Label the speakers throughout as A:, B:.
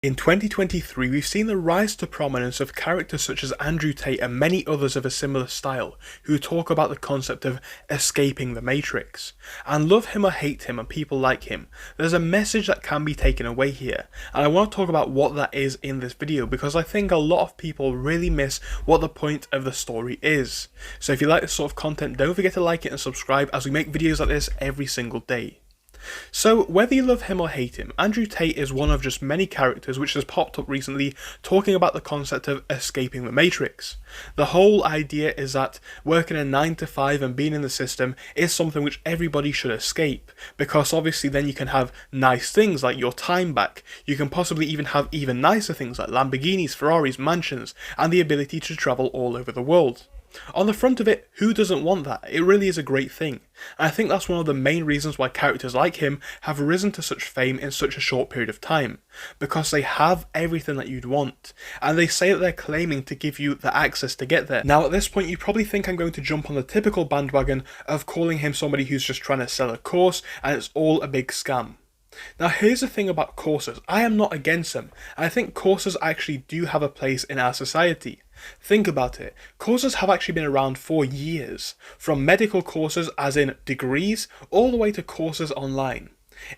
A: In 2023, we've seen the rise to prominence of characters such as Andrew Tate and many others of a similar style, who talk about the concept of escaping the Matrix. And love him or hate him and people like him, there's a message that can be taken away here, and I want to talk about what that is in this video because I think a lot of people really miss what the point of the story is. So if you like this sort of content, don't forget to like it and subscribe as we make videos like this every single day. So, whether you love him or hate him, Andrew Tate is one of just many characters which has popped up recently talking about the concept of escaping the Matrix. The whole idea is that working a 9 to 5 and being in the system is something which everybody should escape, because obviously then you can have nice things like your time back, you can possibly even have even nicer things like Lamborghinis, Ferraris, mansions, and the ability to travel all over the world. On the front of it, who doesn't want that? It really is a great thing. And I think that's one of the main reasons why characters like him have risen to such fame in such a short period of time. Because they have everything that you'd want. And they say that they're claiming to give you the access to get there. Now at this point you probably think I'm going to jump on the typical bandwagon of calling him somebody who's just trying to sell a course and it's all a big scam. Now here's the thing about courses, I am not against them, and I think courses actually do have a place in our society. Think about it, courses have actually been around for years, from medical courses as in degrees, all the way to courses online.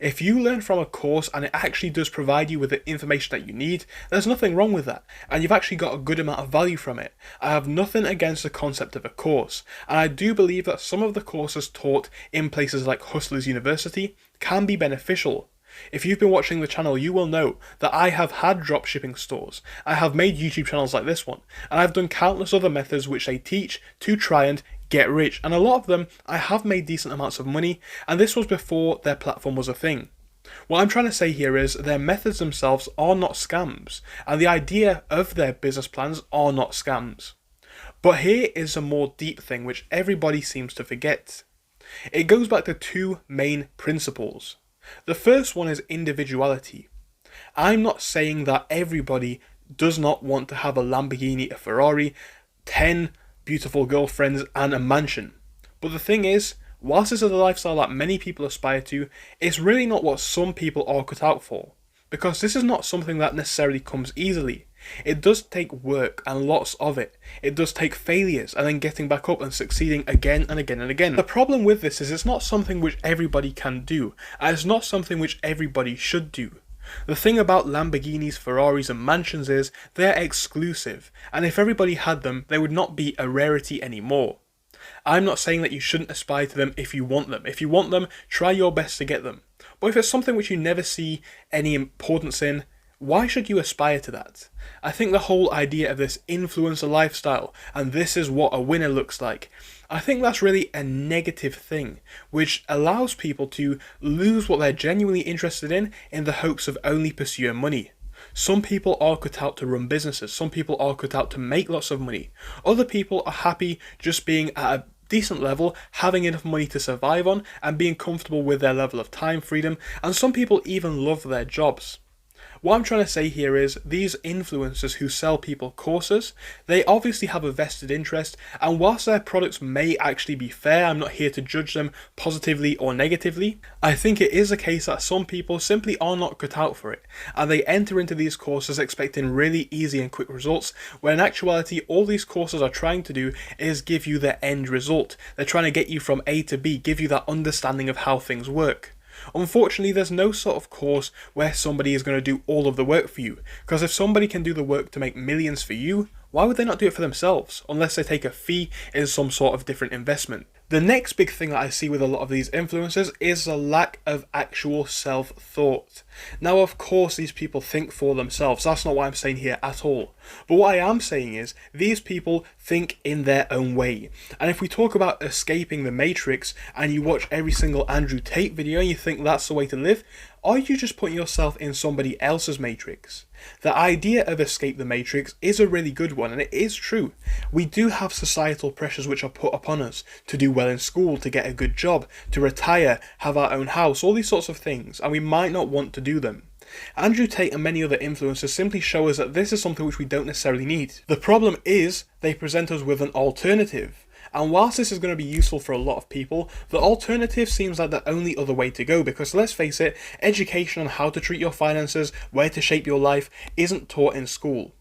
A: If you learn from a course and it actually does provide you with the information that you need, there's nothing wrong with that, and you've actually got a good amount of value from it. I have nothing against the concept of a course, and I do believe that some of the courses taught in places like Hustlers University can be beneficial. If you've been watching the channel, you will know that I have had dropshipping stores, I have made YouTube channels like this one, and I've done countless other methods which they teach to try and get rich, and a lot of them I have made decent amounts of money, and this was before their platform was a thing. What I'm trying to say here is their methods themselves are not scams, and the idea of their business plans are not scams. But here is a more deep thing which everybody seems to forget. It goes back to two main principles. The first one is individuality. I'm not saying that everybody does not want to have a Lamborghini, a Ferrari, 10 beautiful girlfriends and a mansion. But the thing is, whilst this is a lifestyle that many people aspire to, it's really not what some people are cut out for. Because this is not something that necessarily comes easily. It does take work and lots of it. It does take failures and then getting back up and succeeding again and again and again. The problem with this is it's not something which everybody can do, and it's not something which everybody should do. The thing about Lamborghinis, Ferraris and mansions is they're exclusive, and if everybody had them, they would not be a rarity anymore. I'm not saying that you shouldn't aspire to them if you want them. If you want them, try your best to get them. But if it's something which you never see any importance in, why should you aspire to that? I think the whole idea of this influencer lifestyle, and this is what a winner looks like, I think that's really a negative thing, which allows people to lose what they're genuinely interested in the hopes of only pursuing money. Some people are cut out to run businesses, some people are cut out to make lots of money, other people are happy just being at a decent level, having enough money to survive on, and being comfortable with their level of time freedom, and some people even love their jobs. What I'm trying to say here is these influencers who sell people courses, they obviously have a vested interest, and whilst their products may actually be fair, I'm not here to judge them positively or negatively, I think it is a case that some people simply are not cut out for it, and they enter into these courses expecting really easy and quick results, when in actuality all these courses are trying to do is give you the end result. They're trying to get you from A to B, give you that understanding of how things work. Unfortunately, there's no sort of course where somebody is going to do all of the work for you, because if somebody can do the work to make millions for you, why would they not do it for themselves, unless they take a fee in some sort of different investment? The next big thing that I see with a lot of these influencers is the lack of actual self-thought. Now, of course, these people think for themselves. That's not what I'm saying here at all. But what I am saying is, these people think in their own way. And if we talk about escaping the Matrix, and you watch every single Andrew Tate video and you think that's the way to live, are you just putting yourself in somebody else's matrix? The idea of escape the matrix is a really good one, and it is true. We do have societal pressures which are put upon us to do well in school, to get a good job, to retire, have our own house, all these sorts of things, and we might not want to do them. Andrew Tate and many other influencers simply show us that this is something which we don't necessarily need. The problem is they present us with an alternative. And whilst this is going to be useful for a lot of people, the alternative seems like the only other way to go, because let's face it, education on how to treat your finances, where to shape your life, isn't taught in school.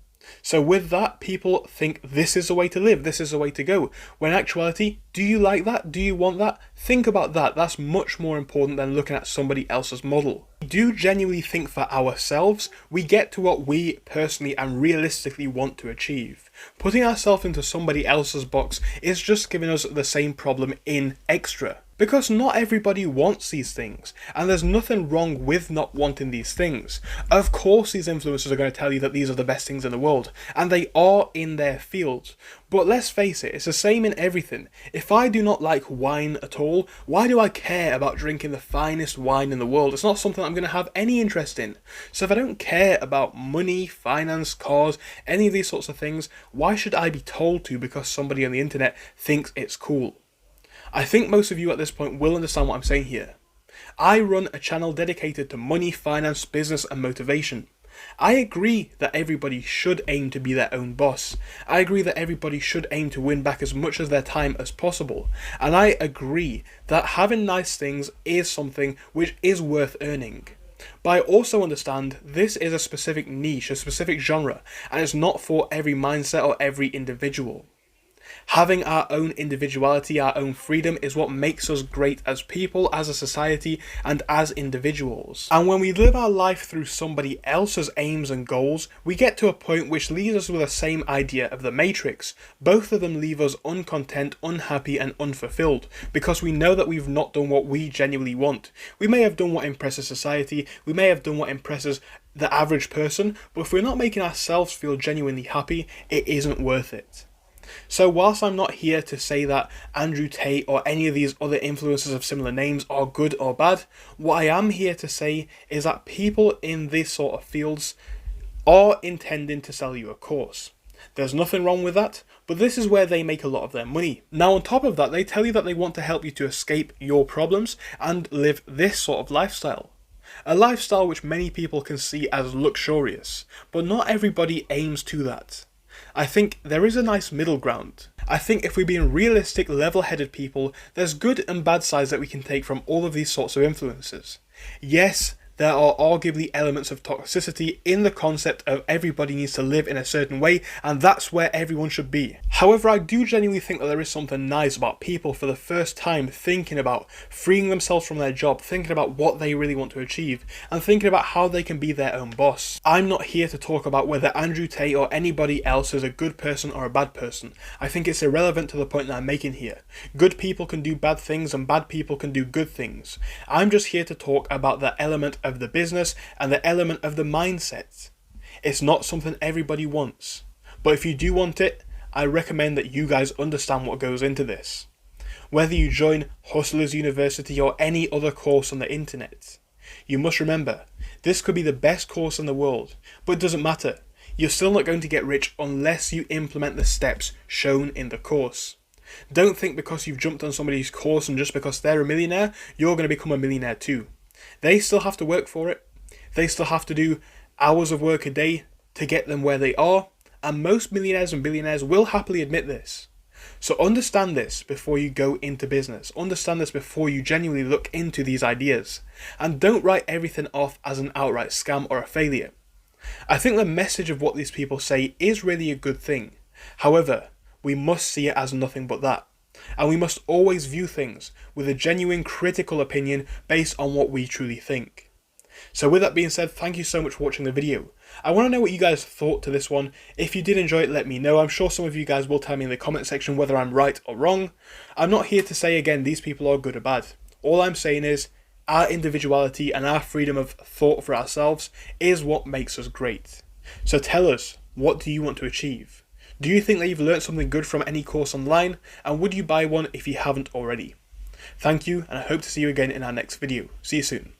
A: So with that, people think this is the way to live, this is the way to go. When in actuality, do you like that? Do you want that? Think about that. That's much more important than looking at somebody else's model. We do genuinely think for ourselves, we get to what we personally and realistically want to achieve. Putting ourselves into somebody else's box is just giving us the same problem in extra. Because not everybody wants these things, and there's nothing wrong with not wanting these things. Of course these influencers are going to tell you that these are the best things in the world, and they are in their fields. But let's face it, it's the same in everything. If I do not like wine at all, why do I care about drinking the finest wine in the world? It's not something I'm going to have any interest in. So if I don't care about money, finance, cars, any of these sorts of things, why should I be told to because somebody on the internet thinks it's cool? I think most of you at this point will understand what I'm saying here. I run a channel dedicated to money, finance, business and motivation. I agree that everybody should aim to be their own boss. I agree that everybody should aim to win back as much of their time as possible. And I agree that having nice things is something which is worth earning. But I also understand this is a specific niche, a specific genre, and it's not for every mindset or every individual. Having our own individuality, our own freedom is what makes us great as people, as a society, and as individuals. And when we live our life through somebody else's aims and goals, we get to a point which leaves us with the same idea of the Matrix. Both of them leave us uncontent, unhappy, and unfulfilled, because we know that we've not done what we genuinely want. We may have done what impresses society, we may have done what impresses the average person, but if we're not making ourselves feel genuinely happy, it isn't worth it. So whilst I'm not here to say that Andrew Tate or any of these other influencers of similar names are good or bad, what I am here to say is that people in these sort of fields are intending to sell you a course. There's nothing wrong with that, but this is where they make a lot of their money. Now on top of that, they tell you that they want to help you to escape your problems and live this sort of lifestyle. A lifestyle which many people can see as luxurious, but not everybody aims to that. I think there is a nice middle ground. I think if we're being realistic, level-headed people, there's good and bad sides that we can take from all of these sorts of influences. Yes, there are arguably elements of toxicity in the concept of everybody needs to live in a certain way, and that's where everyone should be. However, I do genuinely think that there is something nice about people for the first time thinking about freeing themselves from their job, thinking about what they really want to achieve, and thinking about how they can be their own boss. I'm not here to talk about whether Andrew Tate or anybody else is a good person or a bad person. I think it's irrelevant to the point that I'm making here. Good people can do bad things and bad people can do good things. I'm just here to talk about the element of the business and the element of the mindset. It's not something everybody wants, but if you do want it, I recommend that you guys understand what goes into this. Whether you join Hustlers University or any other course on the internet, you must remember, this could be the best course in the world, but it doesn't matter. You're still not going to get rich unless you implement the steps shown in the course. Don't think because you've jumped on somebody's course and just because they're a millionaire, you're going to become a millionaire too. They still have to work for it. They still have to do hours of work a day to get them where they are. And most millionaires and billionaires will happily admit this. So understand this before you go into business. Understand this before you genuinely look into these ideas. And don't write everything off as an outright scam or a failure. I think the message of what these people say is really a good thing. However, we must see it as nothing but that. And we must always view things with a genuine critical opinion based on what we truly think. So with that being said, thank you so much for watching the video. I want to know what you guys thought to this one. If you did enjoy it, let me know. I'm sure some of you guys will tell me in the comment section whether I'm right or wrong. I'm not here to say again these people are good or bad. All I'm saying is our individuality and our freedom of thought for ourselves is what makes us great. So tell us, what do you want to achieve? Do you think that you've learned something good from any course online, and would you buy one if you haven't already? Thank you, and I hope to see you again in our next video. See you soon.